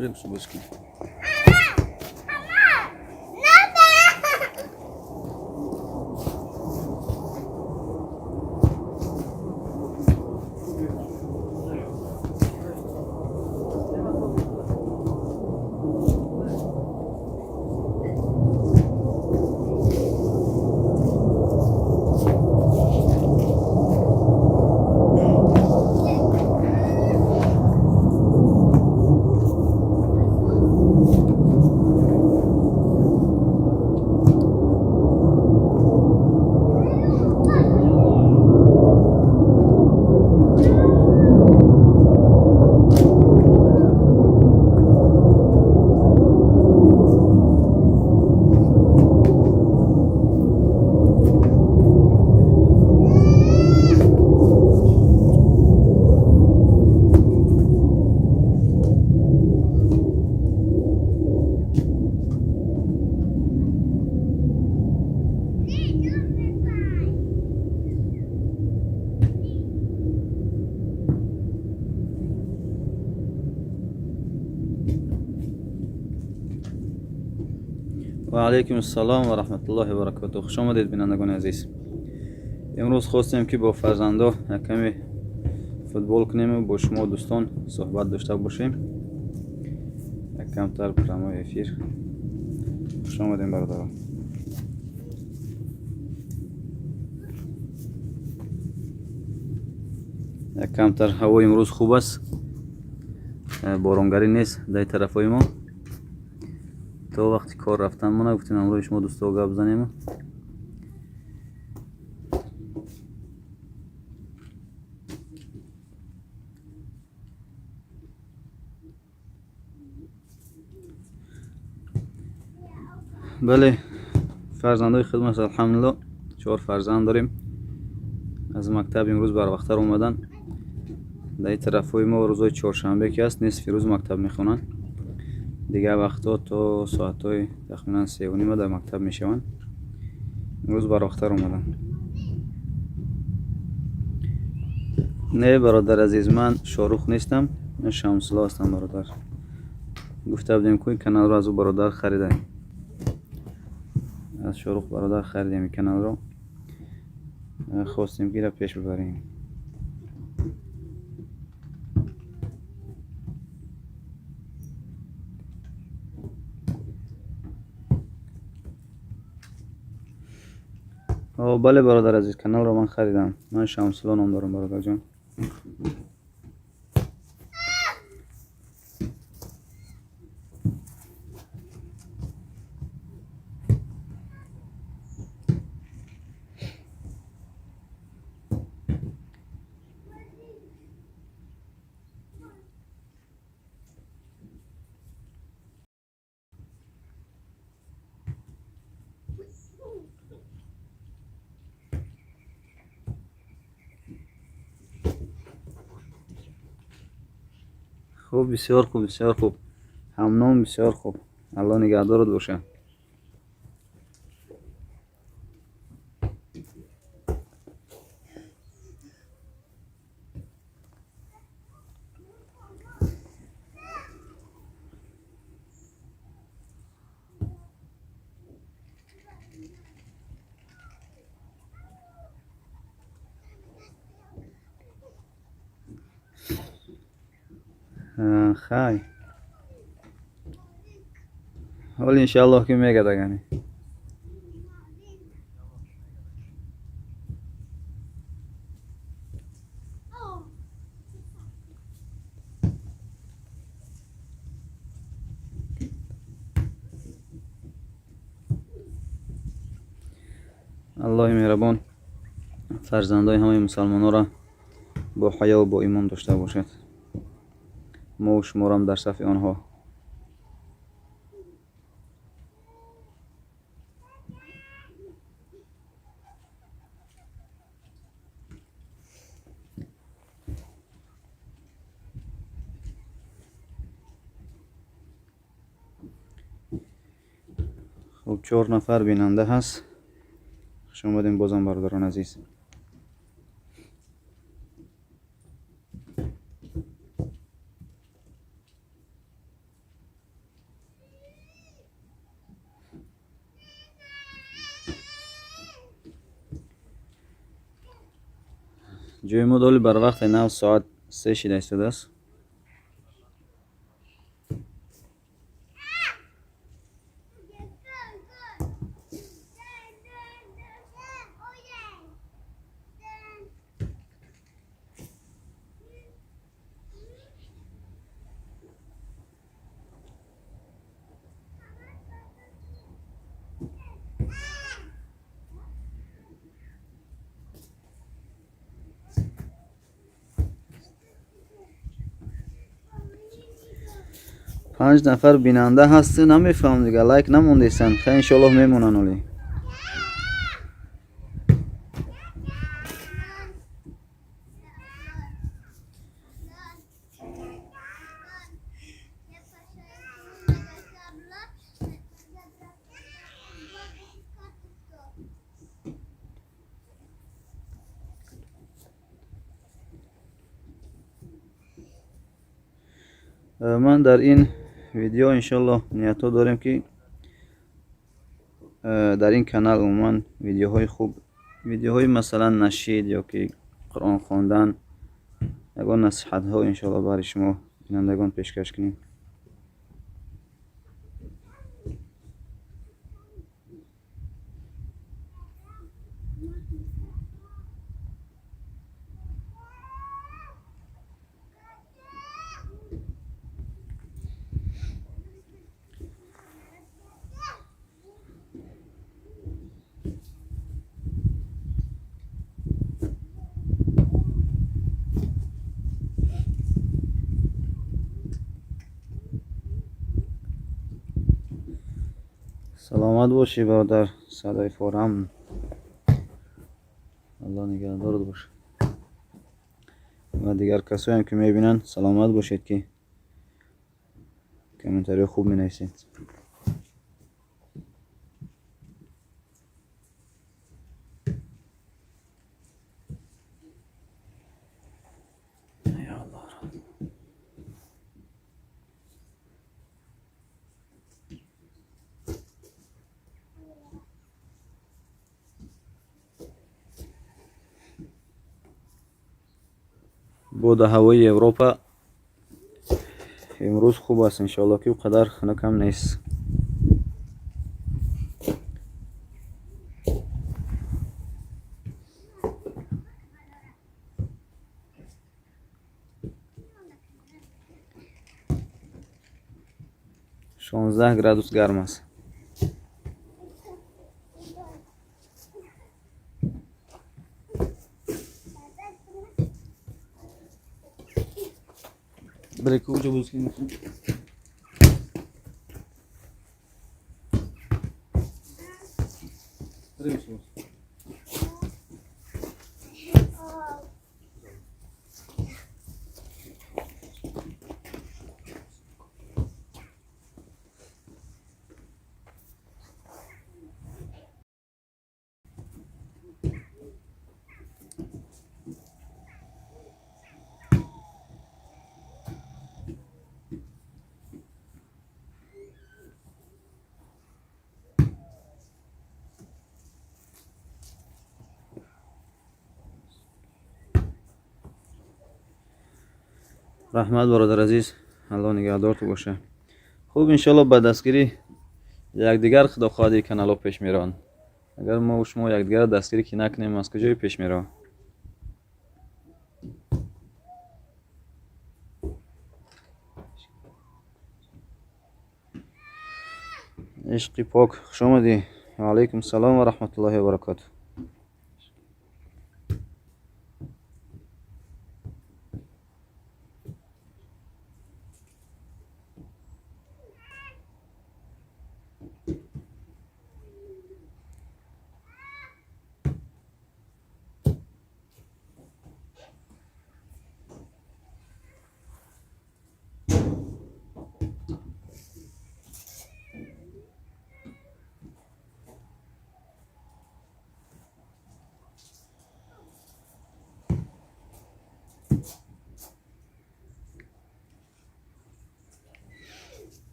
بریم سبز کنیم. و علیکم السلام و رحمت الله و برکاته. خوش آمدید بینندگان عزیز. امروز خواستیم که با فرزندا کمی فوتبال کنیم و با شما دوستان صحبت داشته باشیم. کمتر برنامه افیر. خوش آمدین برادران. کمتر هوا امروز خوب است، بارانگری نیست در طرفای ما. تا وقتی کار رفتن ما نگفتیم امروز شما دوستا گپ بزنیم. بله فرزندای خدمت الحمدلله 4 فرزند داریم. از مکتب امروز بر وقتر اومدن. در طرفای ما روزای چهارشنبه که است نصف روز مکتب میخونن، دیگه وقتا تا ساعتای تقریبا 3:30 در مکتب میشون. امروز بر وقتر اومدن. نه برادر عزیز، من شاروخ نیستم، من شمسلا هستم برادر. گفته بودیم که کانال رو از او برادر خریدیم، از شاروخ برادر خریدیم کانال رو، خواستیم که را پیش ببریم. بله برادر عزیز، کانال رو من خریدم. من شمسلا نام دارم برادر جان. خوب، بسیار خوب، بسیار خوب. همنام بسیار خوب. الله نگهدارت باشه. خیر، ولی انشالله که میگه دگانی. الله مهربان فرزندای همه مسلمان ها را با حیا و با ایمان داشته باشد. ما و شما را هم در صف آنها. خب 4 نفر بیننده هست. خوش آمدین بازم برادران عزیز. ҷойи мо доли барвақте 9 соат 3 шида истодааст. پنج نفر بیننده هستی نمیفهم دیگه لایک نموندیسن خیلی انشالله میمونن ولی من در این ویدیو انشالله نیتو داریم که در این کانال عموما ویدیوهای خوب ویدیوهای مثلا نشید یا که قرآن خواندن یگان نصیحت ها انشالله برای شما بینندگان پیشکش کنیم. سلامت باشی برادر صدای فارم الله نگهدارت باشه و دیگر کسایی هم که میبینن سلامت باشید که کامنتاری خوب می نویسید. بود هوای اروپا امروز خوب است انشالله که قدر خنک هم نیست. شانزده گرادوس گرم است. برای کجا بوز کنیم؟ رحمت برادر عزیز الله نگهدارت باشه. خوب انشالله با دستگیری یکدیگر خدا خواهد کانال پیش میرن. اگر ما و شما یکدیگر دستگیری که نکنیم از کجای پیش میره؟ عشق پاک خوش آمدی. و علیکم السلام و رحمت الله و برکاته.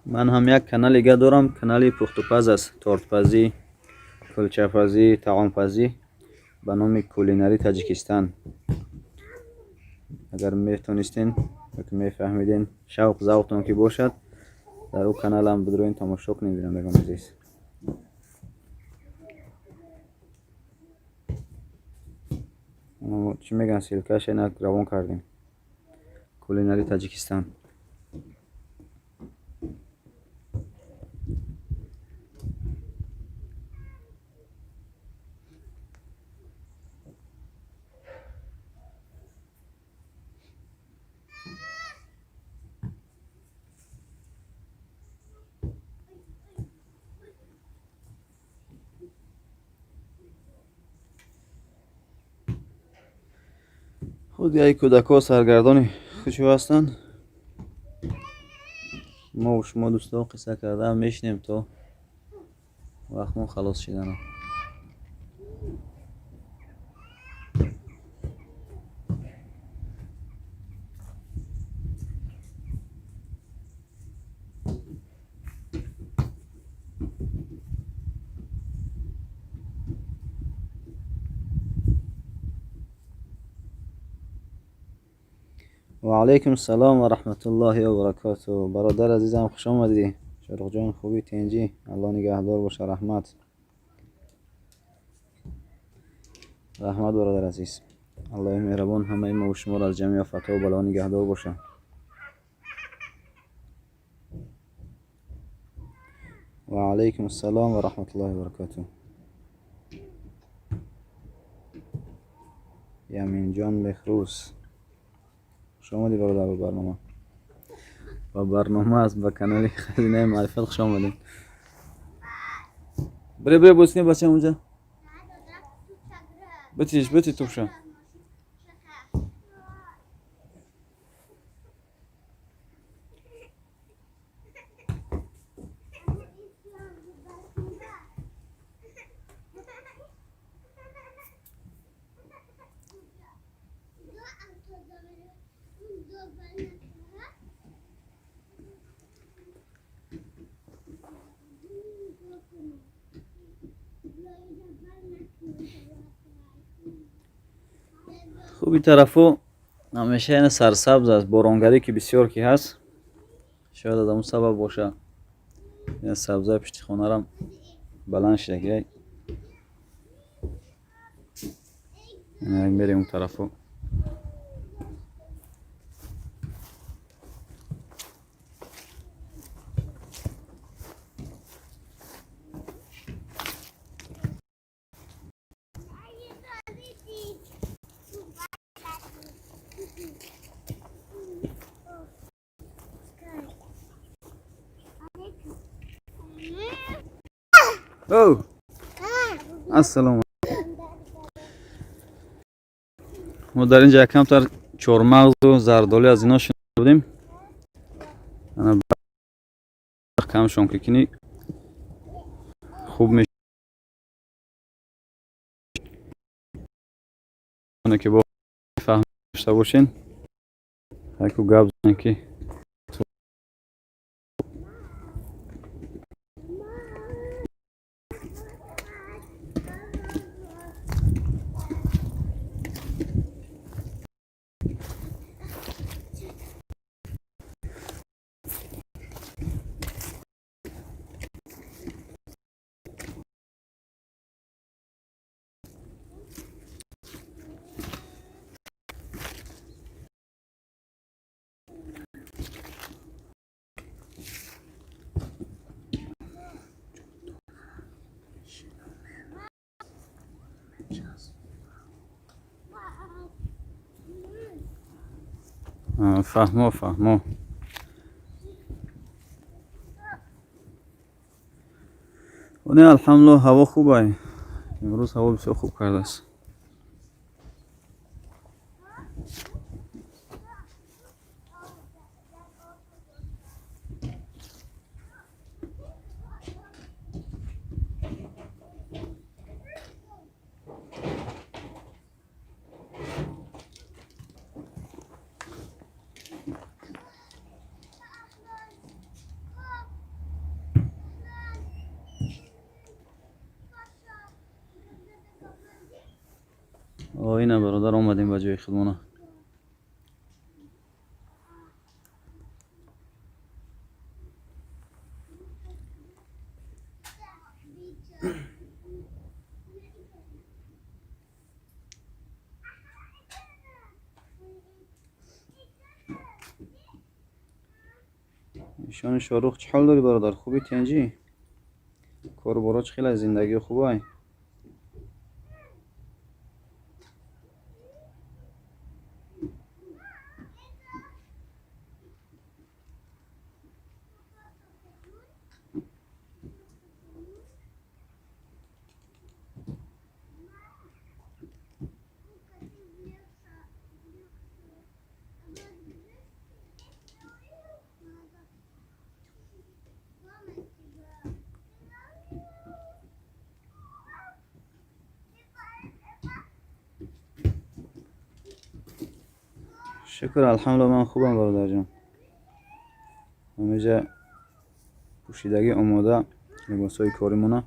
من هم یک کانال دیگه دارم، کانال پختوپز است، تورتپزی، کلچه‌پزی، طعامپزی به نام کولینری تاجیکستان. اگر میتونستین که میفهمیدین شوق ذوقتون که باشد در او کانال هم بدروین تماشا کنین بینندگان عزیز. چی میگن سیلکش اینا روان کردیم کولینری تاجیکستان. خود یای کودکا سرگردانی خوشو هستن. ما و شما دوستا قصه کرده هم میشنیم تا وقت ما خلاص شدن. و علیکم السلام و رحمت الله و برکاته. برادر عزیزم خوش آمدی. شروق جان خوبی تنجی؟ الله نگهدار باشه. رحمت برادر عزیز. الله مهربان همه ما و شما را از جميع آفات و بلا نگهدار باشه. و علیکم السلام و رحمت الله و برکاته. یمین جان بخروس خوش آمدی برادر. برنامه است به کانال خزینه معرفت خوش آمدین. بره بوسنی بچه اونجا بتی توپشا. خوب این طرفو همیشه این سرسبز است، بارانگری که بسیار که هست شاید از اون سبب باشه این سبزه پشت خانه رم بلند شده. میریم اون طرفو. او السلام. ما در اینجا کمتر چهارمغز و زردالی از اینا شنیده بودیم. انا کم شون که کنی خوب میشه که با فهم داشته باشین. هکو گاب زنی که فهمو. و نه الحمدلله هوا خوبه. امروز هوا بسیار خوب کرده است. اینه برادر آمدیم به جای خودمونه. ایشان شاروخ چه حال داری برادر؟ خوبی تنجی؟ کار باراش خیلی زندگی خوبه. شکر الحمدلله من خوبم برادر جان. همیشه پوشیدگی آماده لباسای کاریمونه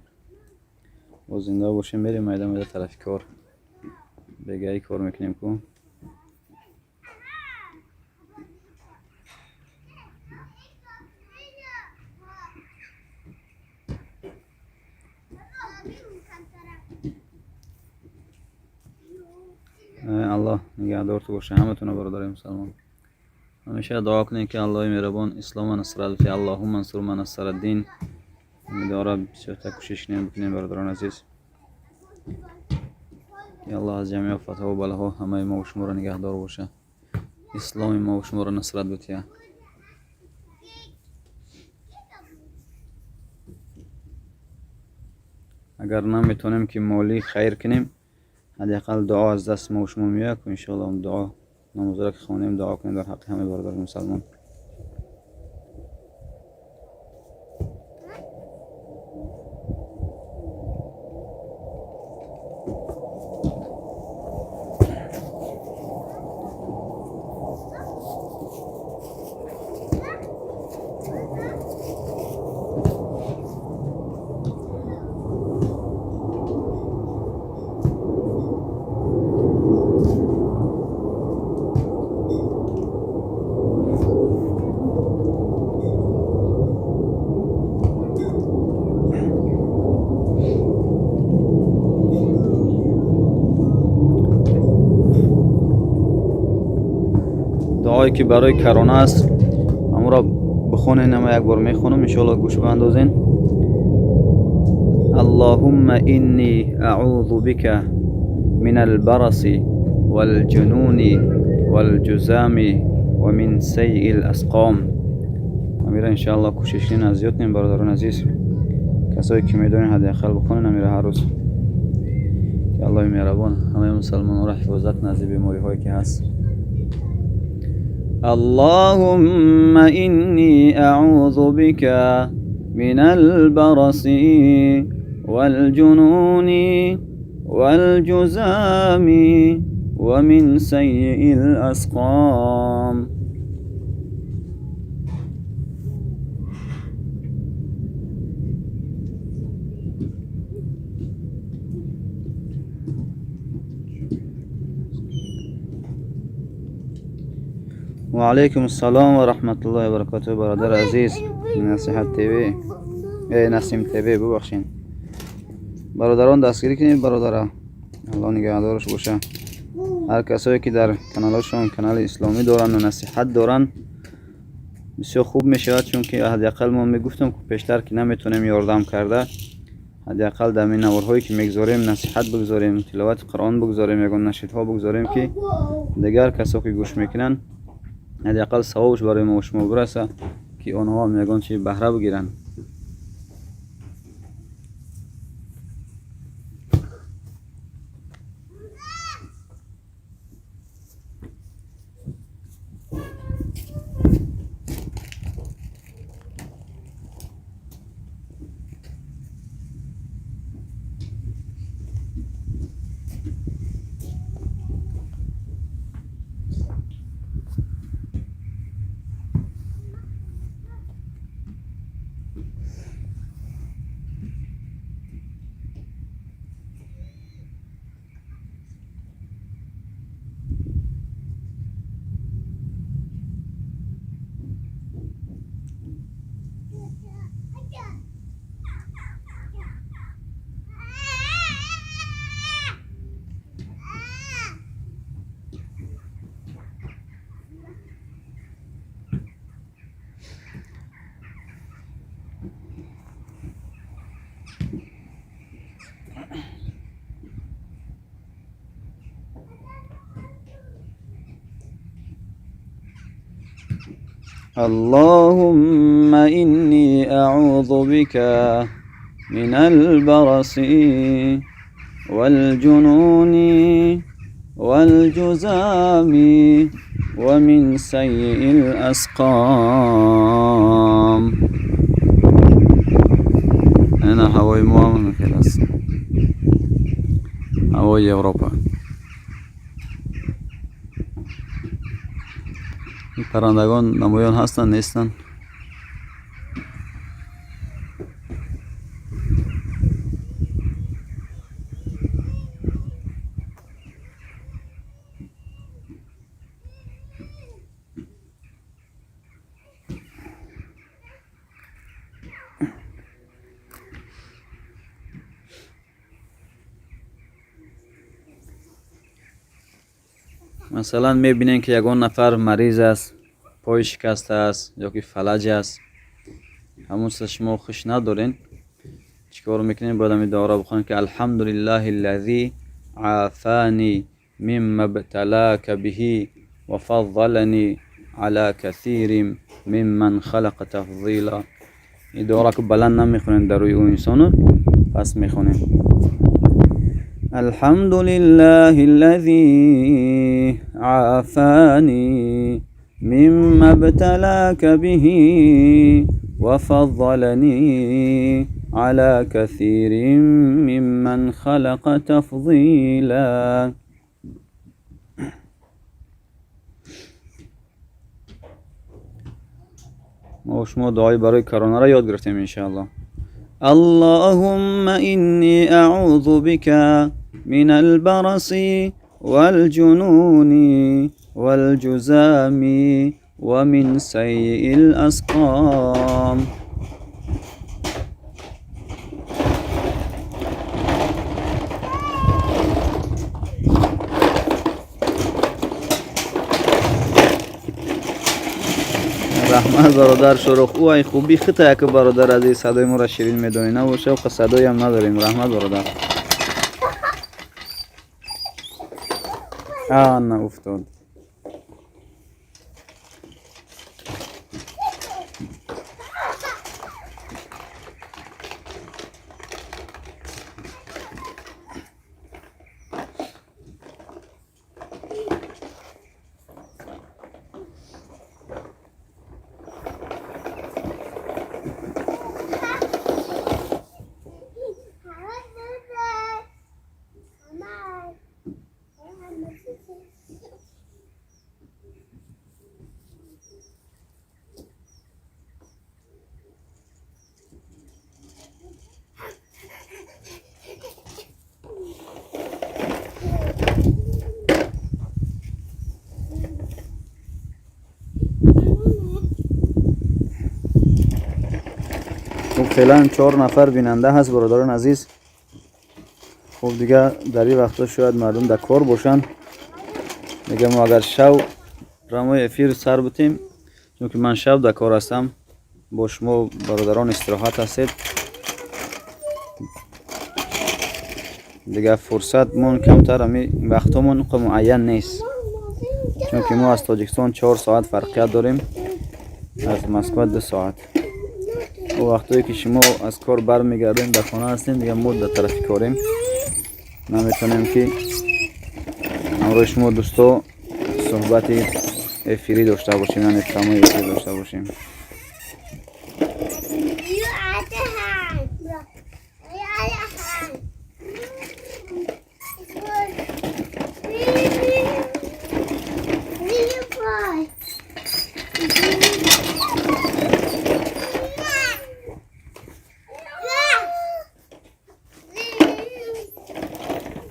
با زنده باشیم بریم میدان طرف کار بگهی کار میکنیم کن. الله نگهدارت باشه همتون برادر مسلمان. همیشه دعا کنید که الله مهربان اسلام نصرت بده. اللهم انصر من نصر الدین. امیدوارم بسیار کوشش کنیم برادران عزیز که الله از جمعی آفت‌ها و بلاها همه ما و شما را نگهدار باشه. اسلام ما و شما را نصرت بده. اگر نمیتونیم که مالی خیر کنیم حداقل دعا از دست ما و شما میاد که ان شاء الله دعا نماز را که خوانیم دعا کنیم در حق همه برادر مسلمان. دعایی که برای کرانه است اما را بخونین. اما یک بار میخونم ان شاء الله گوش بندازین. اللهم اینی اعوذ بک من البرص والجنون والجذام ومن سیء الاسقام. امیره ان شاء الله کوشش کنین اذیت نیم برادران عزیز. کسایی که میدونین حداقل بخونین امیره هر روز که الله مهربان همه مسلمانان را حفاظت نزد بیماری هایی که هست. اللهم إني أعوذ بك من البرص والجنون والجذام ومن سيء الأسقام. و علیکم السلام و رحمت الله و برکاته برادر عزیز. نصیحت تیوی نسیم تیوی ببخشین برادران دستگیری کنید برادر. الله نگهدارش باشه. هر کسایی که در کانالشون کانال اسلامی دارن و نصیحت دارن بسیار خوب میشود، چون که حداقل ما میگفتم که پیشتر که نمیتونیم یاردم کرده حداقل در این نوارهایی که میگذاریم نصیحت بگذاریم، تلاوت قرآن بگذاریم، یگان نشیدها بگذاریم که دیگر کسایی که گوش میکنن حداقل ثوابش برای ما و شما برسه که آنها هم یگان چی بهره بگیرن. اللهم إني أعوذ بك من البرص والجنون والجزام ومن سيء الأسقام. أنا هوای ما هم خیلی است، هوای اروپا. این پرندگان نمایان هستن نیستن؟ مثلا میبینین که یگان نفر مریض است، پای شکسته است یا که فلج است، همون شما خوش ندارین، چیکار میکنین؟ باید همین دعا را بخونین که الحمدلله الذی عافانی مما ابتلاک به و فضلنی علی کثیر ممن خلق تفضیلا. این دعا را که بلند نمیخونین در روی اون انسانو، پس میخونین الحمد لله الذي عافاني مما ابتلاك به وفضلني على كثير ممن خلق تفضيلا. ما شما دعای برای کرونا را یاد گرفتیم انشاءالله. اللهم إني أعوذ بك من البرص والجنون والجزام ومن سيء الأسقام. رحمت برادر شروخ او ای خوبی خطا یک برادر عزیز صدای ما را شیرین میدونی نه و شوق صدایی هم نداریم. رحمت برادر. نه افتاد. خب فعلا 4 نفر بیننده هست برادران عزیز. خب دیگه در این وقتا شاید مردم در کار باشن، دیگه ما اگر شب رمای افیر سر بتیم، چون که من شب در کار هستم، با شما برادران استراحت هستید، دیگه فرصت من کمتر، همی وقتا من معین نیست، چون که ما از تاجیکستان 4 ساعت فرقیت داریم، از مسکو 2 ساعت. و وقتی که شما از کار برمیگردین در خانه هستین، دیگه ما در طرف کاریم، نمیتونیم که امروز شما دوستا صحبت افیری داشته باشیم، یعنی تمام افیری داشته باشیم.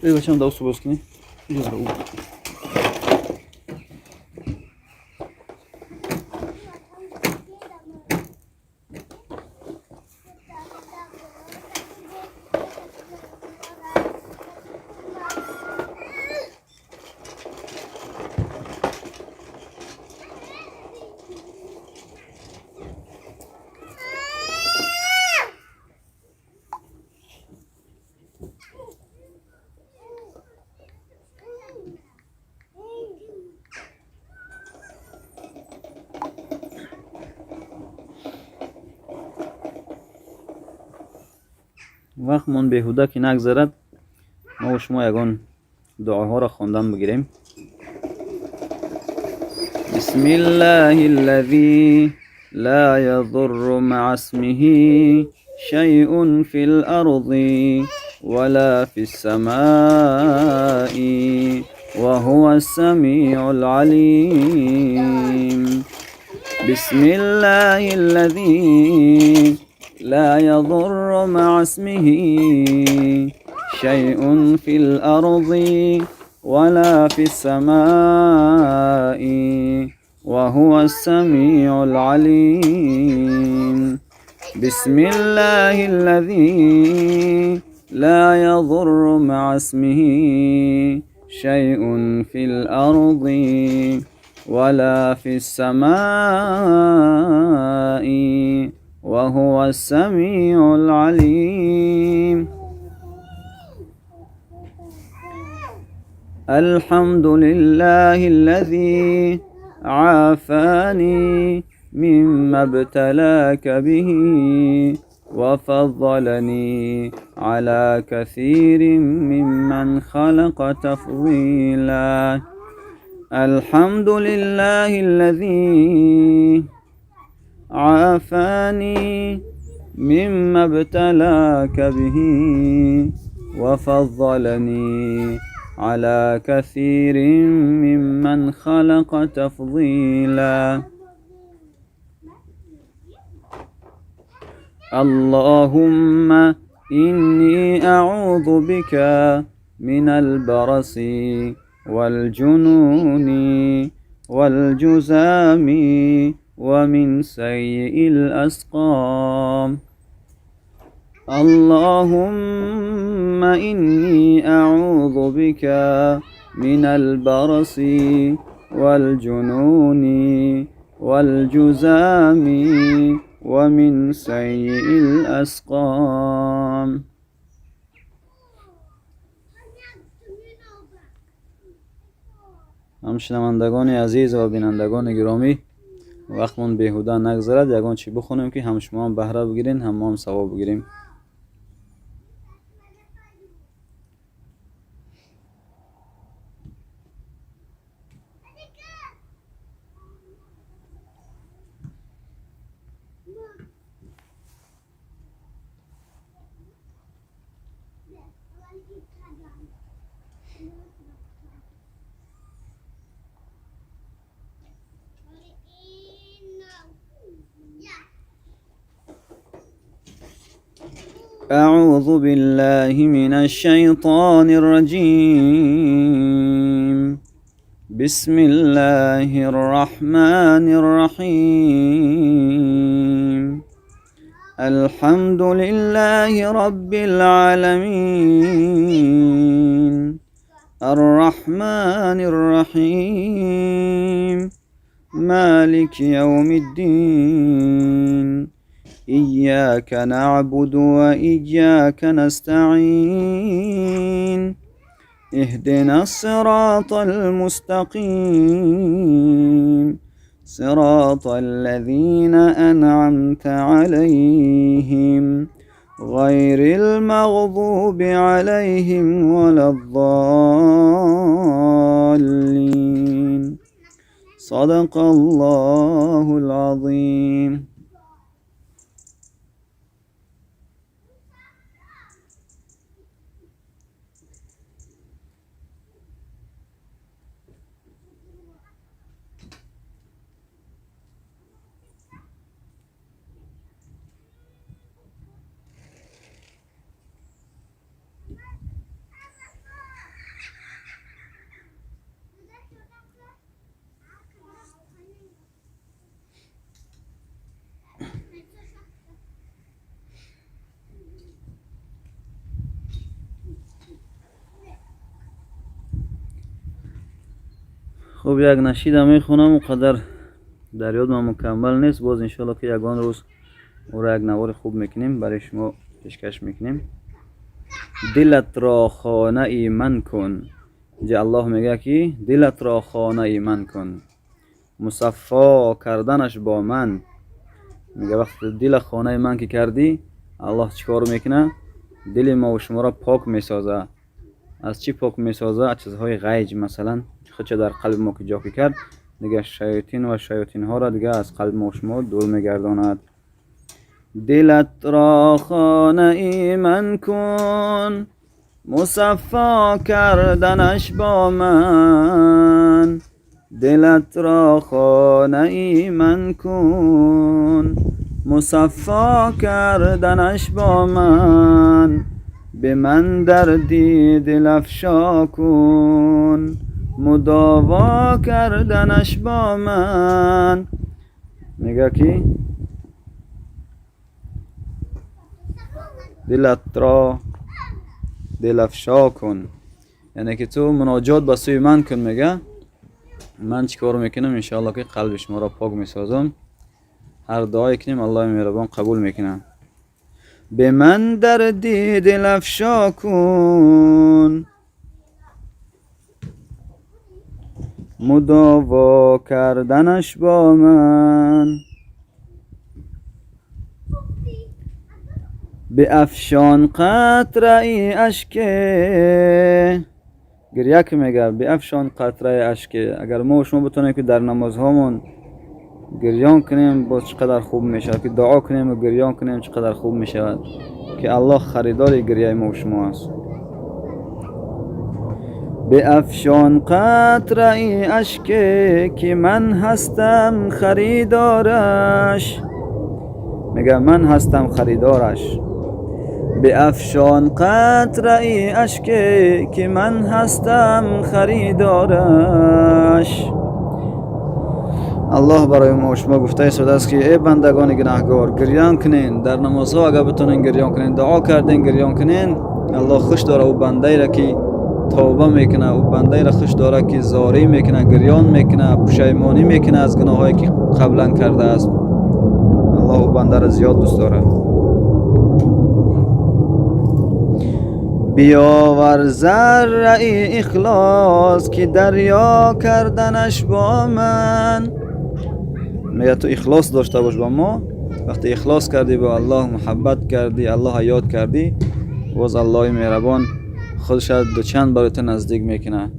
ای بچه‌م دوست باز کنی. وقتمون بیهوده که نگذرد ما و شما یگان دعاها را خواندن بگیریم. بسم الله الذي لا يضر مع اسمه شيء في الأرض ولا في السماء وهو السميع العليم. بسم الله الذي لا يضر مع اسمه شيء في الأرض ولا في السماء وهو السميع العليم. بسم الله الذي لا يضر مع اسمه شيء في الأرض ولا في السماء وهو السميع العليم. الحمد لله الذي عافاني مما ابتلاك به وفضلني على كثير ممن خلق تفضيلا. الحمد لله الذي عافاني مما ابتلاك به وفضلني على كثير ممن خلق تفضيلا. اللهم إني أعوذ بك من البرص والجنون والجذام ومن سيء الأسقام. اللهم إني أعوذ بك من البرص والجنون والجذام ومن سيء الأسقام. شنوندگان عزیز و بینندگان گرامی، وقتمون بیهوده نگذرد، یگان چی بخونیم که هم شما هم بهره بگیرین هم ما هم ثواب بگیریم. أعوذ بالله من الشيطان الرجيم. بسم الله الرحمن الرحيم. الحمد لله رب العالمين الرحمن الرحيم مالك يوم الدين إياك نعبد وإياك نستعين اهدنا الصراط المستقيم صراط الذين أنعمت عليهم غير المغضوب عليهم ولا الضالين. صدق الله العظيم. خب یک نشیده میخونم و قدر در یاد من مکمل نیست، باز انشالله که یگان روز او را یک نوار خوب میکنیم برای شما پیشکش میکنیم. دلت را خانه ای من کن، جه الله میگه که دلت را خانه ای من کن، مصفا کردنش با من. میگه وقت دل خانه من که کردی، الله چیکار میکنه؟ دل ما و شما را پاک میسازه. از چی پاک میسازه؟ از چیزهای غیج، مثلا خودش در قلب ما که جا کرد دیگه شیاطین و شیاطین ها را دیگه از قلب ما و شما دور میگرداند. دلت را خانه ایمن کن، مصفا کردنش با من. دلت را خانه ایمن کن، مصفا کردنش با من. به من دردی دل افشا کن، مداوا کردنش با من. میگه کی؟ دلت را دل افشا کن، یعنی که تو مناجات با سوی من کن. میگه من چیکار میکنم؟ انشاءالله که قلب شما را پاک میسازم. هر دعایی کنیم الله مهربان قبول میکنه. به من دردی دل افشا کن، مداوا کردنش با من. به افشان قطره اشک، گریه که میگه به افشان قطره اشک. اگر ما و شما بتونیم که در نمازهامون گریان کنیم باز چقدر خوب میشه، که دعا کنیم و گریان کنیم چقدر خوب میشه، که الله خریدار گریه ما و شما است. به افشان قطره اشک که من هستم خریدارش. میگه من هستم خریدارش. به افشان قطره اشک که من هستم خریدارش. الله برای ما و شما گفته است که ای بندگان گناهگار گریان کنین در نمازها. اگر بتونین گریان کنین، دعا کردین گریان کنین، الله خوش داره او بنده را که توبه میکنه، او بنده را خوش داره که زاری میکنه، گریان میکنه، پشیمانی میکنه از گناهایی که قبلا کرده است. الله او بنده را زیاد دوست داره. بیاور ذره اخلاص که دریا کردنش با من. میگه تو اخلاص داشته باش با ما. وقتی اخلاص کردی با الله، محبت کردی، الله یاد کردی، باز الله مهربان خودش دو چند برات نزدیک میکنه.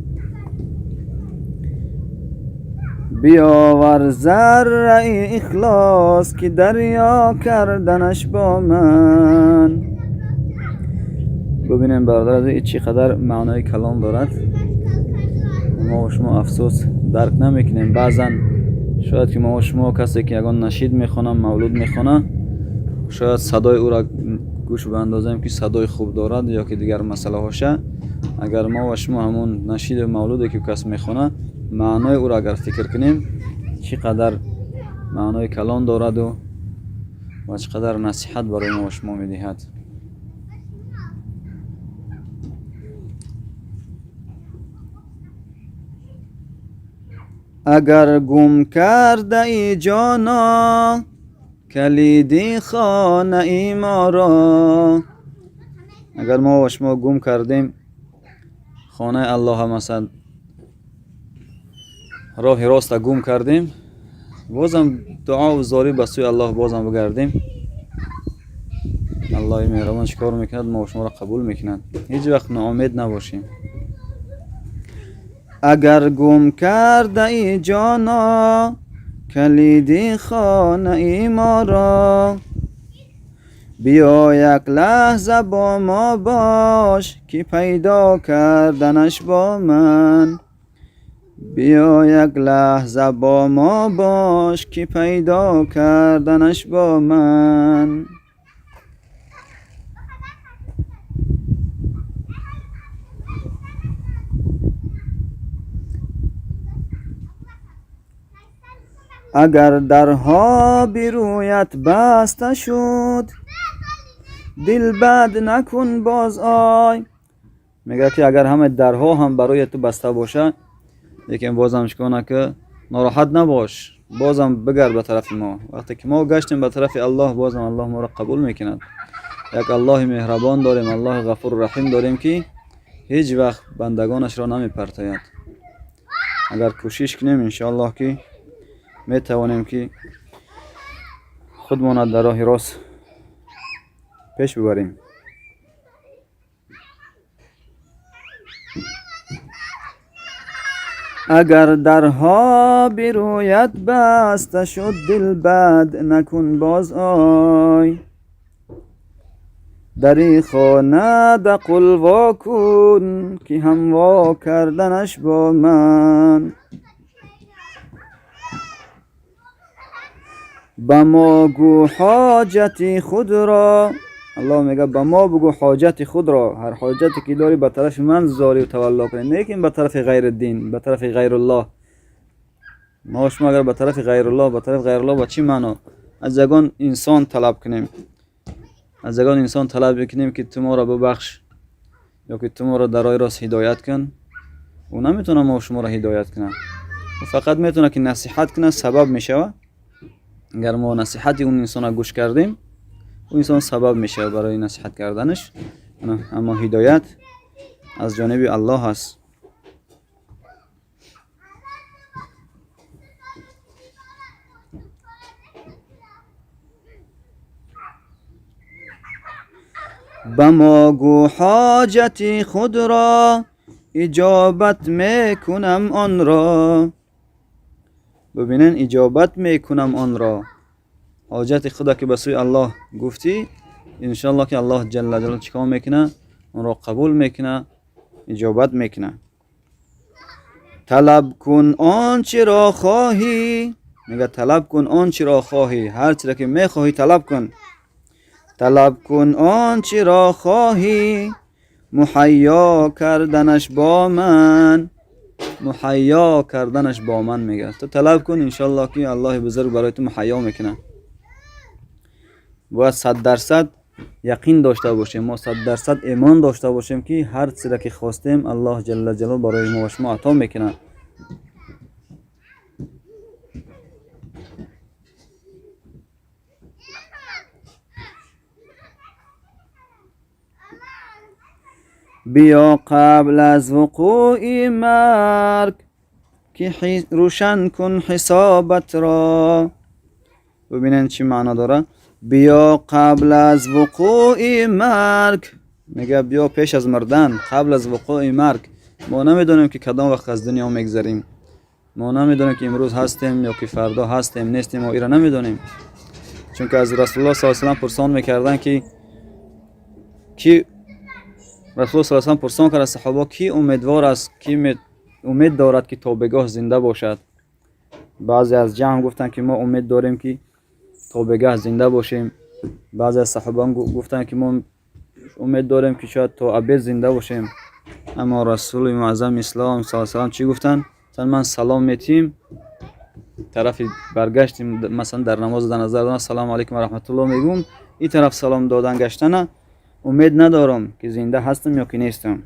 بیاور ذره اخلاص که دریا کردنش با من. ببینیم برادر این چقدر معنای کلام دارد. ما و شما افسوس درک نمیکنیم. بعضا شاید که ما و شما کسی که یگان نشید میخونه، مولود میخونه، شاید صدای او را گوش باندازیم که صدای خوب دارد یا که دیگر مسئله هاشه. اگر ما و شما همون نشید مولودی که کس میخونه معنای او را اگر فکر کنیم چقدر معنای کلام دارد و چقدر نصیحت برای ما و شما میدهد. اگر گم کرده ای جانا کلیدی خانه ای ما را. اگر ما و شما گم کردیم خانه الله، مثلا راه راست گم کردیم، بازم دعا و زاری به سوی الله بازم بگردیم، الله مهربان چیکار میکند؟ ما و شما را قبول میکند. هیچ وقت ناامید نباشیم. اگر گم کرده ای جانا کلیدی خانه ای ما را. بیا یک لحظه با ما باش که پیدا کردنش با من. بیا یک لحظه با ما باش که پیدا کردنش با من. اگر درها برویت بسته شد دل بد نکن باز آی. میگه که اگر همه درها هم برای تو بسته باشه لیکن بازم چکنه که ناراحت نباش، بازم بگرد به طرف ما. وقتی که ما گشتیم به طرف الله بازم الله ما را قبول میکند. یک الله مهربان داریم، الله غفور رحیم داریم که هیچ وقت بندگانش را نمیپرتاید. اگر کوشش کنیم انشاءالله که میتوانیم که خودمان در راه راست پیش ببریم. اگر درها برویت بسته شد دلبد نکن باز آی. دری خانه دقل وا کن که هم وا کردنش با من. به ما گو حاجت خود را، الله میگه به ما بگو حاجت خود را، هر حاجتی که داری به طرف من زاری و تولا کنی، نیکن به طرف غیر دین، به طرف غیر الله. ما شما اگر به طرف غیر الله، به طرف غیر الله با چی معنا؟ از یگان انسان طلب کنیم، از یگان انسان طلب کنیم که تو ما را ببخش یا که تو ما را در راه راست هدایت کن. او نمیتونه ما شما را هدایت کنه، او فقط میتونه که نصیحت کنه، سبب میشه. اگر ما نصیحت اون انسان را گوش کردیم، اون انسان سبب میشه برای نصیحت کردنش، اما هدایت از جانب الله است. به ما گو حاجت خود را اجابت میکنم آن را. ببینن اجابت میکنم آن را، حاجت خدا که به سوی الله گفتی، انشالله که الله جل جلاله چیکار میکنه؟ اون را قبول میکنه، اجابت میکنه. طلب کن آنچه را خواهی، میگه طلب کن آنچه را خواهی، هر چیزی که میخواهی طلب کن. طلب کن آنچه را خواهی، مهیا کردنش با من، مهیا کردنش با من. میگه تو طلب کن، انشالله که الله بزرگ برای تو مهیا میکنه. باید 100% یقین داشته باشیم، ما 100% ایمان داشته باشیم که هر چیزی که خواستیم الله جل جلاله برای ما و شما عطا میکنه. بیا قبل از وقوع مرگ که روشن کن حسابت را. ببینن چی معنا داره. بیا قبل از وقوع مرگ، میگه بیا پیش از مردن، قبل از وقوع مرگ. ما نمیدونیم که کدام وقت از دنیا میگذریم، ما نمیدونیم که امروز هستیم یا که فردا هستیم نیستیم، ما ایرا نمیدونیم. چون که از رسول الله صلی الله علیه و سلم پرسان میکردن که رسول الله صلی الله علیه و سلم پرسان کرد از صحابه کی امیدوار است، کی امید دارد که تا بگاه زنده باشد. بعضی از جمع گفتن که ما امید داریم که تا بگاه زنده باشیم. بعضی از صحابه گفتن که ما امید داریم که شاید تا ابد زنده باشیم. اما رسول معظم اسلام صلی الله علیه و سلم چی گفتن؟ من سلام میتیم طرف برگشتیم، مثلا در نماز در نظر دارم سلام علیکم و رحمت الله میگم، این طرف سلام دادن گشتن، امید ندارم که زنده هستم یا که نیستم.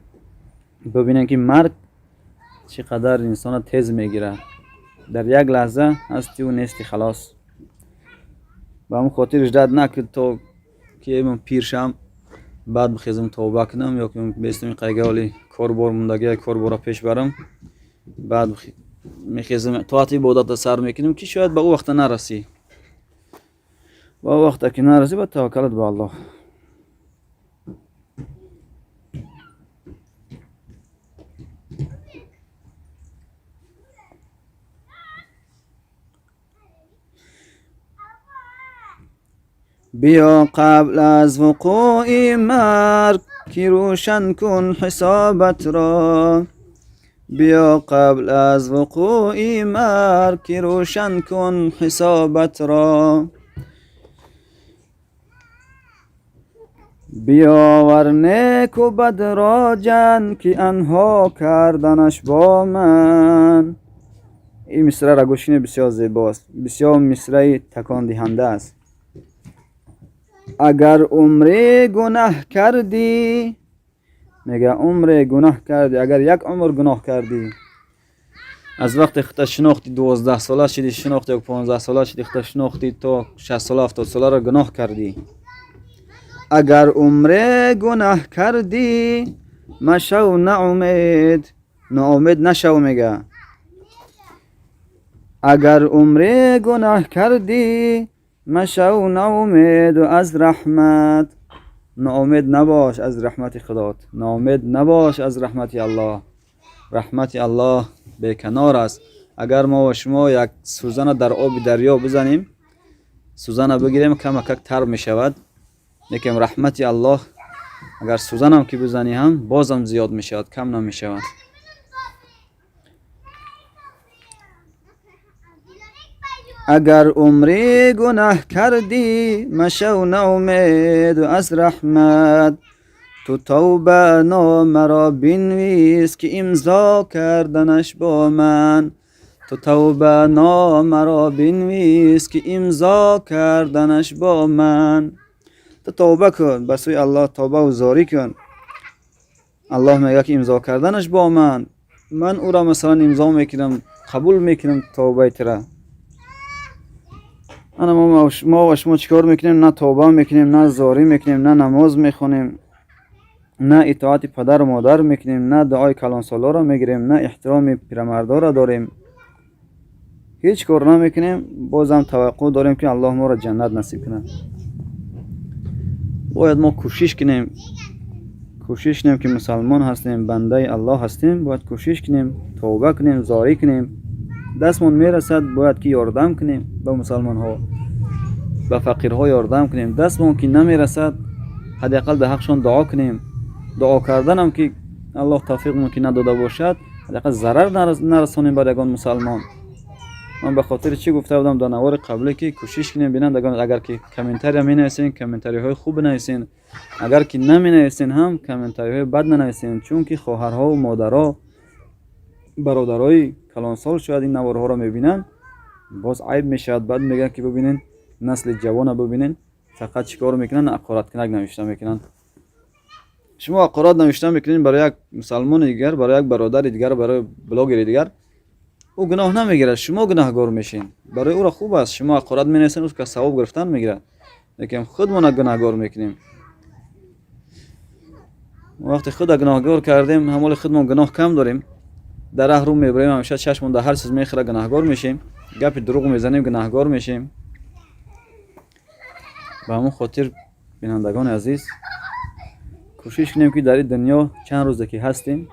ببینن که مرگ چقدر انسان تیز میگیره، در یک لحظه هستی و نیستی خلاص. با همون خاطر اجداد نکرد تا که من پیر شم بعد بخیزم توبه کنم یا که بیستم قیگالی کاربار موندگی کاربارا پیش برم، بعد میخیزم طاعت عبادت سر میکنم که شاید به او وقت نرسی. با وقت که نرسی با توکلت به الله. بیا قبل از وقوع مرگ که روشن کن حسابت را. بیا قبل از وقوع مرگ که روشن کن حسابت را. بیاور نیک و بد را جنگ که انها کردنش با من. این مصرع را گوشین بسیار زیباست، بسیار مصرع تکان دهنده است. اگر عمر گناه کردی، میگه عمر گناه کردی، اگر یک عمر گناه کردی، از وقت خودت شناختی 12 ساله شدی، شناختی یا 15 ساله شدی، خودت شناختی تا 60 ساله 70 ساله را گناه کردی. اگر عمر گناه کردی مشو ناامید، ناامید نشو. میگه اگر عمر گناه کردی مشو ناامید از رحمت. ناامید نباش از رحمت خدا، ناامید نباش از رحمت الله. رحمت الله بیکنار است. اگر ما و شما یک سوزن در آب دریا بزنیم، سوزن بگیریم کم کم تر می شود، لیکن رحمت الله اگر سوزن هم که بزنی هم بازم زیاد می شود، کم نمی شود. اگر عمری گناه کردی مشو ناامید از رحمت. تو توبه نامه را بنویس که امضا کردنش با من. تو توبه نامه را بنویس که امضا کردنش با من. تو توبه کن، به سوی الله توبه و زاری کن. الله میگه که امضا کردنش با من، من او را مثلا امضا میکنم، قبول میکنم توبه تره. انا ما و شما چیکار میکنیم؟ نه توبه میکنیم، نه زاری میکنیم، نه نماز میخونیم، نه اطاعت پدر و مادر میکنیم، نه دعای کلان سالا را میگیریم، نه احترام پیرمردا را داریم، هیچ کار نمیکنیم. بازم توقع داریم که الله ما را جنت نصیب کنه. باید ما کوشش کنیم که مسلمان هستیم، بنده الله هستیم. باید کوشش کنیم، توبه کنیم، زاری کنیم. دستمون میرسد باید که یاردم کنیم به مسلمان ها، به فقیرها یاردم کنیم. دستمون که نمیرسد حداقل به حقشان دعا کنیم. دعا کردن هم که الله توفیق ممکن نداده باشد، حداقل ضرر نرسانیم بر یگان مسلمان. من به خاطر چی گفته بودم در نوار قبلی که کوشش کنیم بینندگان، اگر که کامنتری می نویسین کامنتری های خوب نویسین، اگر که نمی نویسین هم کامنتری های بد نویسین، چون که خواهرها و مادرها برادرای کلانسال شاید این نوارها را میبینن، باز عیب میشد. بعد میگن که ببینین نسل جوان ببینین فقط چیکار میکنن؟ عقارت کنک نوشته میکنن. شما عقارت نوشته میکنین برای یک مسلمان دیگر، برای یک برادر دیگر، برای بلاگر دیگر، او گناه نمیگیره، شما گناهگار میشین. برای او را خوب است شما عقارت مینویسین، او که ثواب گرفتن میگیره، لیکن خودمون گناهگار میکنیم. وقتی خود گناهگار کردیم، همول خودمون گناه کم داریم، در راه رو میبریم، همیشه چشمون در هر چیز میخوره، گناهگار میشیم. گپ دروغ میزنیم، گناهگار میشیم. به همون خاطر بینندگان عزیز کوشش کنیم که در این دنیا چند روزی که هستیم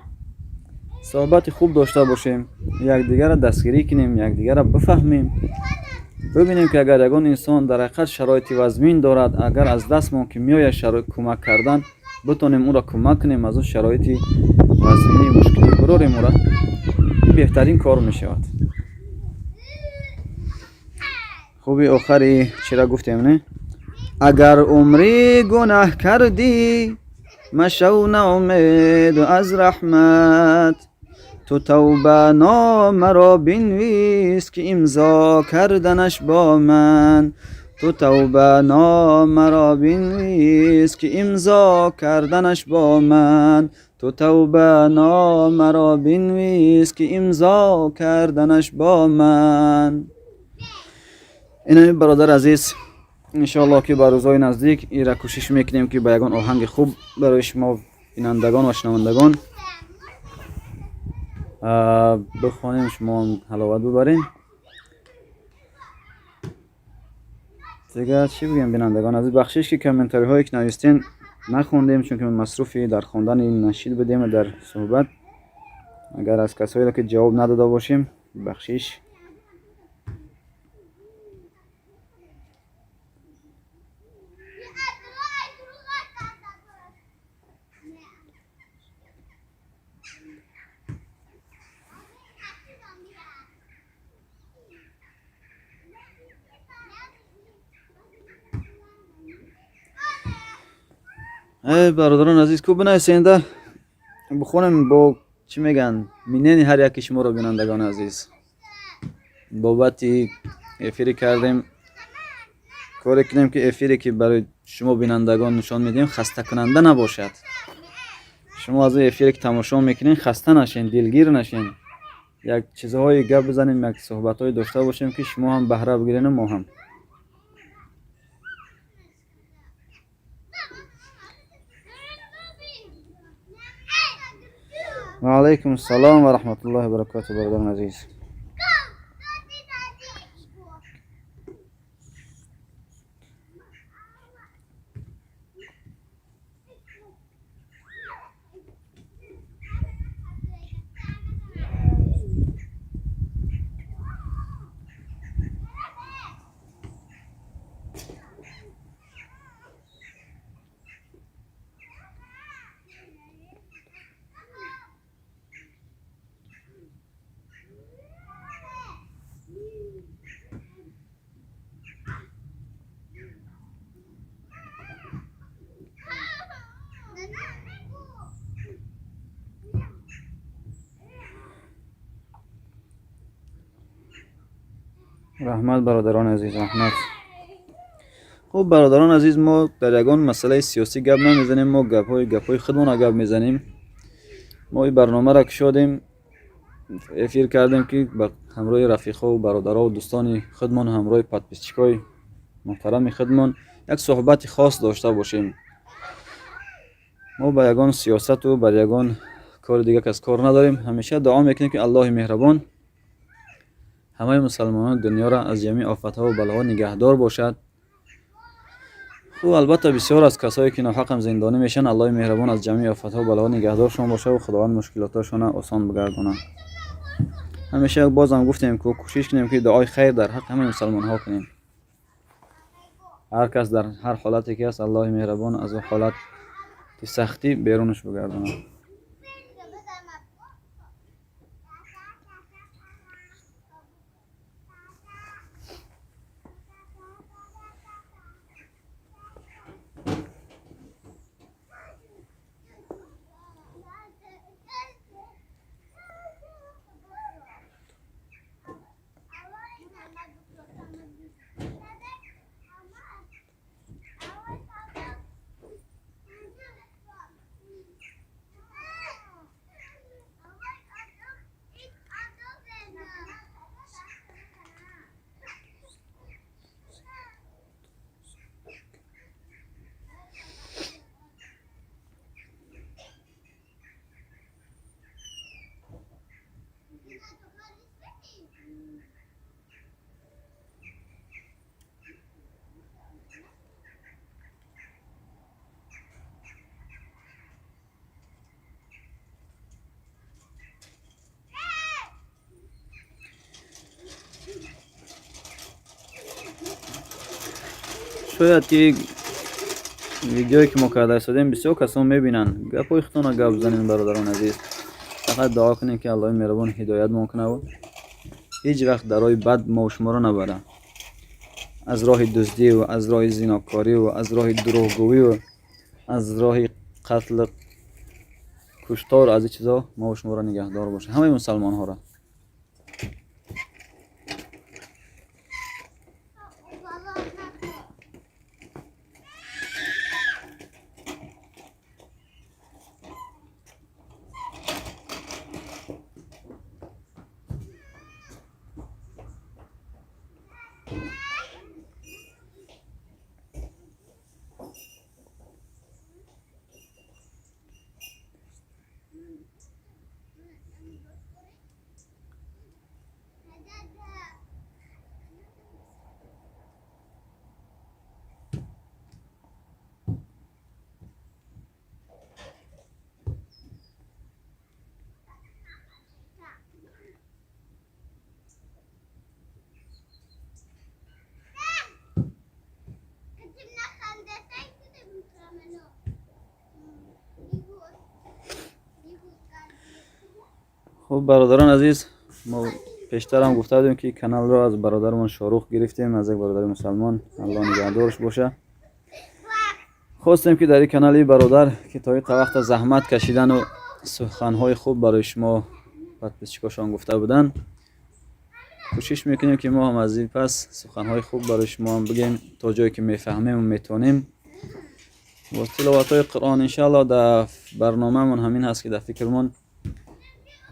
صحبت خوب داشته باشیم، یکدیگر را دستگیری کنیم، یکدیگر را بفهمیم، ببینیم که اگر یگان انسان در حقیقت شرایط وزمین دارد، اگر از دستمون که میآید شرایط کمک کردن، بتونیم او را کمک کنیم از اون شرایط وزمینی مشکلی براریم او را، بهترین کار میشود. خوبی آخری چرا گفتیم نه؟ اگر عمری گناه کردی مشو ناامید از رحمت. تو توبه نامه را بنویس که امضا کردنش با من. تو توبه نامه را بنویس که امضا کردنش با من. تو توبه نامه را بنویس که امضا کردنش با من. این برادر عزیز انشاءالله که بر روزهای نزدیک این را کوشش میکنیم که با یگان آهنگ خوب برای شما بینندگان و شنوندگان بخوانیم، شما هم حلاوت ببرین. دیگه چی بگیم بینندگان عزیز؟ بخشش که کامنتاری هایی که نوشتین نخوندیم چون که من مصروفی در خواندن این نشید بدیم در صحبت. اگر از کسایی را که جواب نداده باشیم بخشش. برادران عزیز کو بنویسین ده بخونیم با چی میگن مینین هر یکی شما رو بینندگان عزیز. بابت افیری کردیم، کاری کنیم که افیری که برای شما بینندگان نشان میدیم خسته کننده نباشد. شما از افیری که تماشا میکنین خسته نشین، دلگیر نشین. یک چیزهای گپ بزنیم، یک صحبتهای داشته باشیم که شما هم بهره بگیرین و ما هم. و علیکم السلام و رحمت الله و برکاته برادران عزیز. رحمت برادران عزیز، رحمت. خب برادران عزیز، ما در یگان مسئله سیاسی گپ نمیزنیم، ما گپای خودمون گپ میزنیم. ما این برنامه را کشادیم، افیر کردیم که با همراه رفیقا و برادرها و دوستان خودمان، همراه پادپیچکای محترم خودمان یک صحبت خاص داشته باشیم. ما با یگان سیاست و با یگان کار دیگه کس کار نداریم. همیشه دعا میکنیم که الله مهربان همه مسلمانان دنیا را از جميع آفت‌ها و بلاها نگهدار باشد. خب البته بسیار از کسایی که ناحق زندانی میشن، الله مهربان از جميع آفت‌ها و بلاها نگهدارشون باشه و خداوند مشکلاتشون آسان بگردونه. همیشه بازم گفتیم که کوشش کنیم که دعای خیر در حق همه مسلمان ها کنیم. هر کس در هر حالتی که است، الله مهربان از اون حالت سختی بیرونش بگردونه. شاید که ویدیویی که ما کرده استادیم بسیار کسان میبینن، گپای خودتون گپ بزنین برادران عزیز. فقط دعا کنین که الله مهربان هدایت ممکنه و هیچ وقت در راه بد ما و شما را نبره. از راه دزدی و از راه زیناکاری و از راه دروغگویی و از راه قتل کشتار، از این چیزا ما و شما را نگهدار باشه، همه مسلمان ها را. خب برادران عزیز، ما پیشتر هم گفته بودیم که کانال را از برادرمون شاروخ گرفتیم، از یک برادر مسلمان، الله نگهدارش باشه. خواستیم که در این کانال برادر که تا این وقت زحمت کشیدن و سخنهای خوب برای شما پادپیچکاشان گفته بودن، کوشش میکنیم که ما هم از این پس سخنهای خوب برای شما هم بگیم تا جایی که میفهمیم و میتونیم. و تلاوت‌های قرآن انشاءالله در برنامه من همین هست که در فکرمون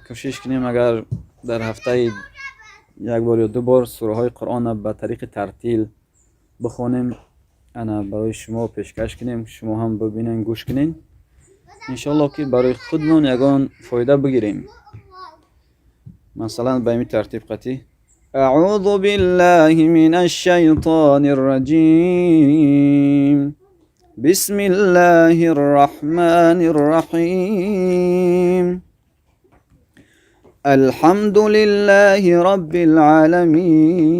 کوشش کنیم اگر در هفته یک بار یا دو بار سوره های قرآن به طریق ترتیل بخونیم، انا برای شما پیشکش کنیم، شما هم ببینین، گوش کنین، انشاءالله که برای خودمون یگان فایده بگیریم. مثلا به این ترتیب قطعی: اعوذ بالله من الشیطان الرجیم، بسم الله الرحمن الرحیم، الحمد لله رب العالمين،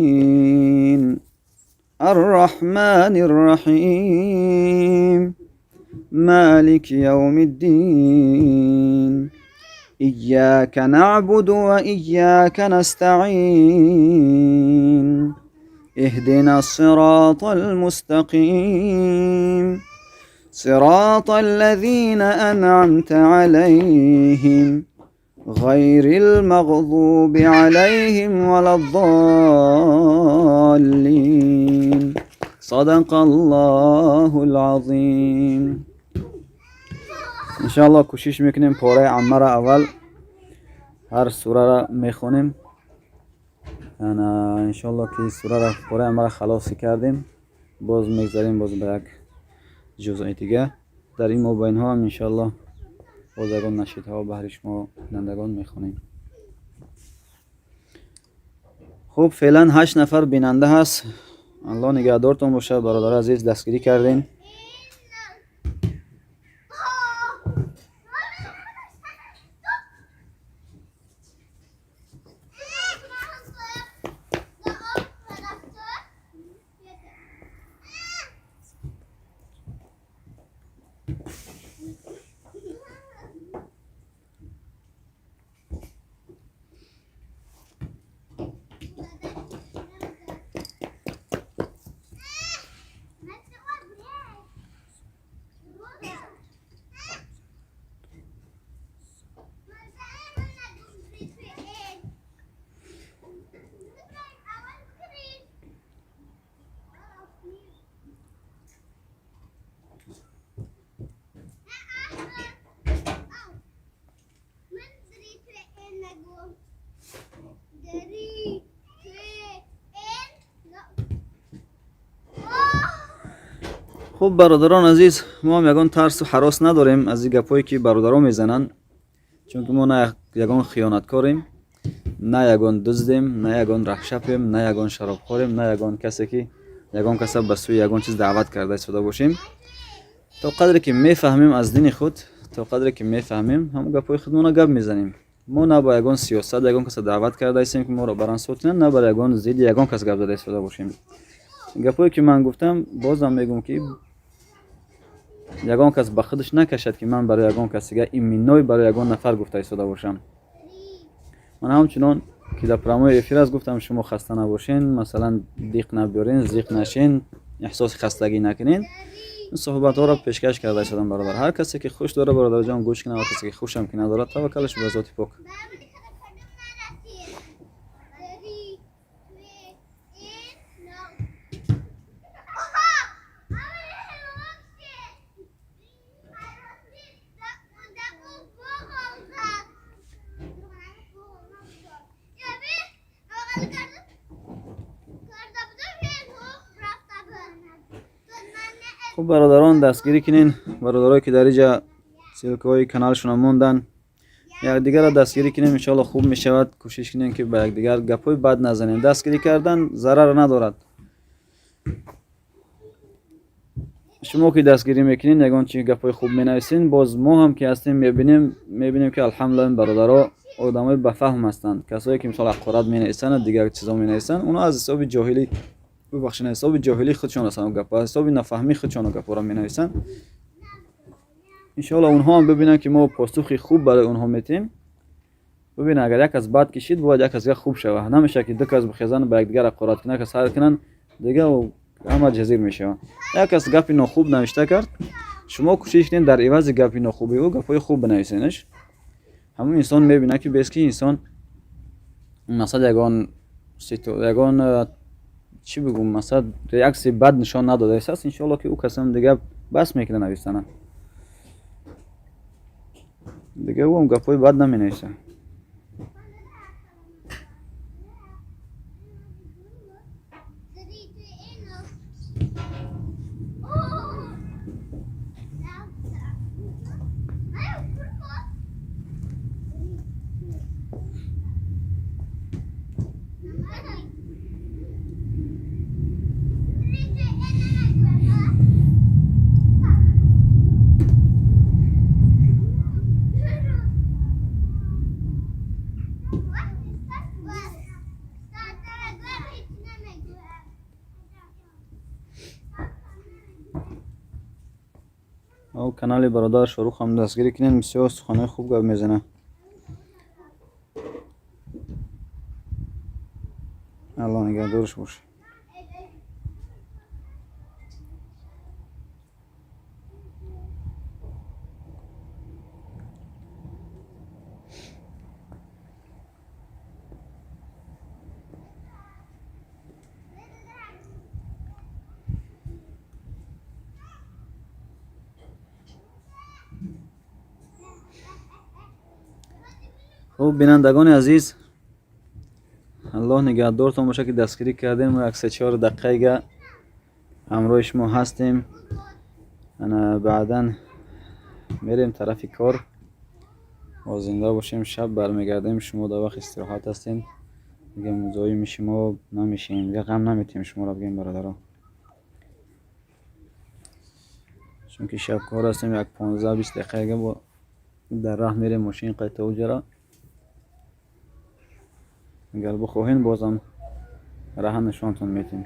الرحمن الرحيم، مالك يوم الدين، إياك نعبد وإياك نستعين، اهدنا الصراط المستقيم، صراط الذين أنعمت عليهم غير المغضوب عليهم ولا الضالين. صدق الله العظیم. انشاءالله کوشش میکنیم پاره عامه را اول هر سوره را میخونیم. انشاءالله که سوره را پاره عامه را خلاص کردیم، باز میگذاریم باز به یک جزء دیگه. در این مبین ها هم انشاءالله باز اگر نشید ها بهر شما بینندگان میخونیم. خب فعلا 8 نفر بیننده هست. الله نگهدارتون باشه. برادر عزیز دستگیری کردین. خب برادران عزیز، ما هم یگان ترس و حراس نداریم از این گپایی که برادران میزنن، چون که ما نه یگان خیانتکاریم، نه یگان دزدیم، نه یگان رخشپیم، نه یگان شرابخوریم، نه یگان کسی که یگان کسی به سوی یگان چیز دعوت کرده شده باشیم. تا قدری که میفهمیم از دین خود، تا قدری که میفهمیم هم گپای خودمون گپ میزنیم. ما نه با یگان سیاست یگان کسی دعوت کرده هستیم که ما را بران سوتن، نه با یگان زید یگان کس گپ زده شده باشیم. گپایی که من گفتم بازم میگم که یگان کس به خودش نکشد که من برای یگان کسیگه این مینوی برای یگان نفر گفته ایستاده باشم. من همچنان که در پراموی افیر از گفتم شما خسته نباشین، مثلا دیق نبیارین، زیق نشین، احساس خستگی نکنین. این صحبت ها را پیشکش کرده شدم برادر. هر کسی که خوش داره برادر جان گوش کنه، هر کسی که خوشم که نداره توکلش به ذات پاک. خب برادران دستگیری کنین. برادرایی که در اینجا سلکهای کانالشون موندن یک دیگر را دستگیری کنین، ان شاء الله خوب میشود. کوشش کنین که با یک دیگر گپای بد نزنین. دستگیری کردن ضرر ندارد. شما که دستگیری میکنین یگان چی گپای خوب مینویسین، باز ما هم که هستیم میبینیم که الحمدلله این برادرها آدمای با فهم هستند. کسایی که مثلا قرات مینویسن دیگر چیزا مینویسن، اونا از حساب جاهلی ببخشید حساب جاهلی خودشون هستن، گپ از حساب نفهمی خودشون گپ را مینویسن. ان شاء الله اونها هم ببینن که ما پاسخی خوب برای اونها میتیم. ببین اگر یک از بد کشید باید یک از خوب شوه. نمیشه که دو کس بخیزن به یک دیگر قرات کنه که سر کنن دیگه و همه جزیر میشه. یک از گپی ناخوب نوشته کرد، شما کوشش کنید در عوض گپی ناخوبی او گپای خوب بنویسینش. همون انسان میبینه که بیس که انسان مثلا یگان چی بگم مثلا ریاکس بد نشان نداده است، ان شاء الله که او کسم دیگه بس میکنه نوشتن دیگه، او هم گپای بد نمینویسه. او کانال برادر شاروخ هم دستگیری کنین، بسیار سخنهای خوب گپ میزنه. الله نگهدارش باشه. خب بینندگان عزیز، الله نگهدارتان باشه که دستگیری کردیم. ما یک 3-4 دقیقه همراه شما هستیم. انا بعدا میریم طرف کار و زنده باشیم. شب برمیگردیم، شما در وقت استراحت هستین. دیگه مزاحم شما نمیشیم، دیگه غم نمیتیم شما را بگیم برادران، چون که شب کار هستیم. یک 15-20 دقیقه با در راه میریم ماشین قطع اوجرا. اگر بخواهین بازم راه نشانتون میتیم.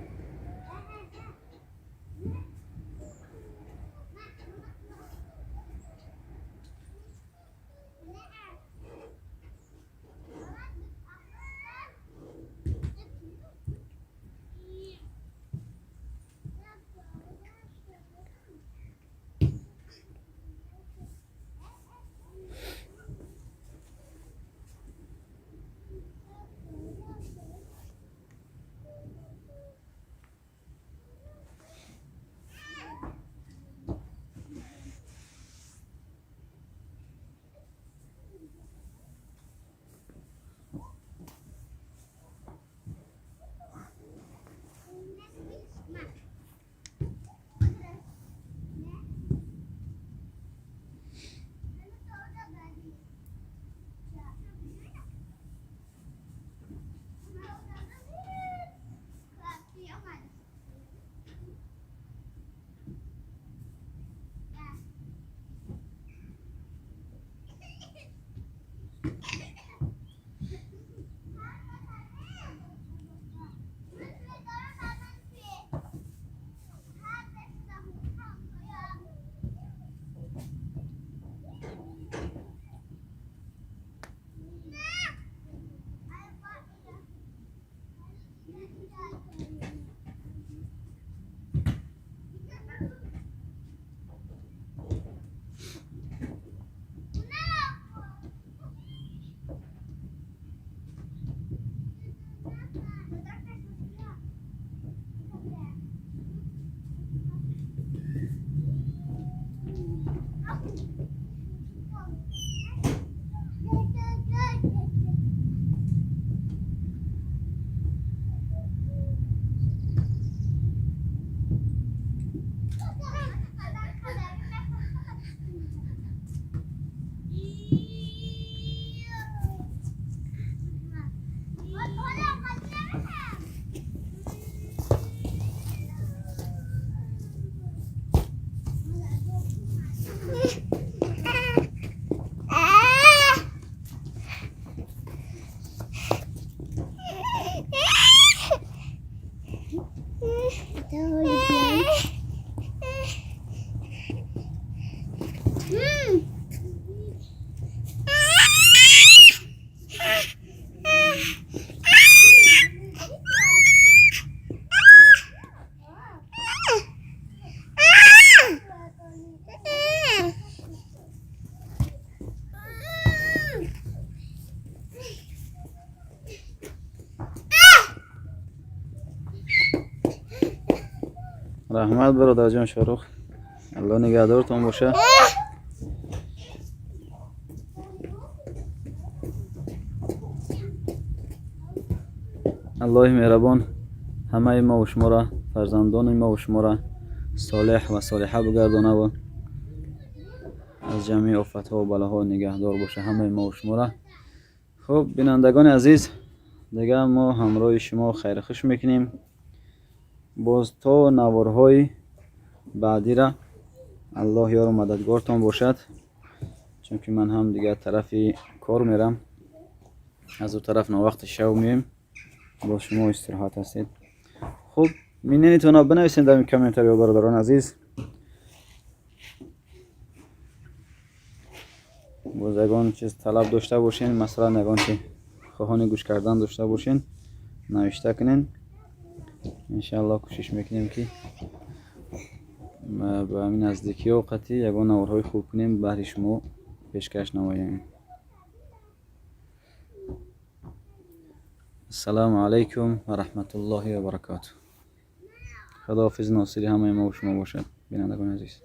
رحمت برادر جان شاروخ، الله نگهدارتون باشه. الله مهربان همه ما و شما را، فرزندان ما و شما را صالح و صالحه بگردانه و از جمعی آفت ها و بلاها نگهدار باشه همه ما و شما را. خب بینندگان عزیز، دیگه ما همراه شما خیر خوش میکنیم. باز تا نوارهای بعدی را الله یار و مددگارتان باشد، چون که من هم دیگه طرف کار میرم. از اون طرف وقت شب میم، با شما استراحت هستید. خب مینینتون بنویسید در کامنتر یا برادران عزیز. باز اگه چیز طلب داشته باشین، مثلا اگه که خواهان گوش کردن داشته باشین، نوشته کنین. انشاءالله کوشش میکنیم که با همین نزدیکی و قطعی یگان نوارهای خوب کنیم برای شما پیشکش نماییم. السلام علیکم و رحمت الله و برکاته. خداحافظ. ناصری همه ما و شما باشد بینندگان عزیز.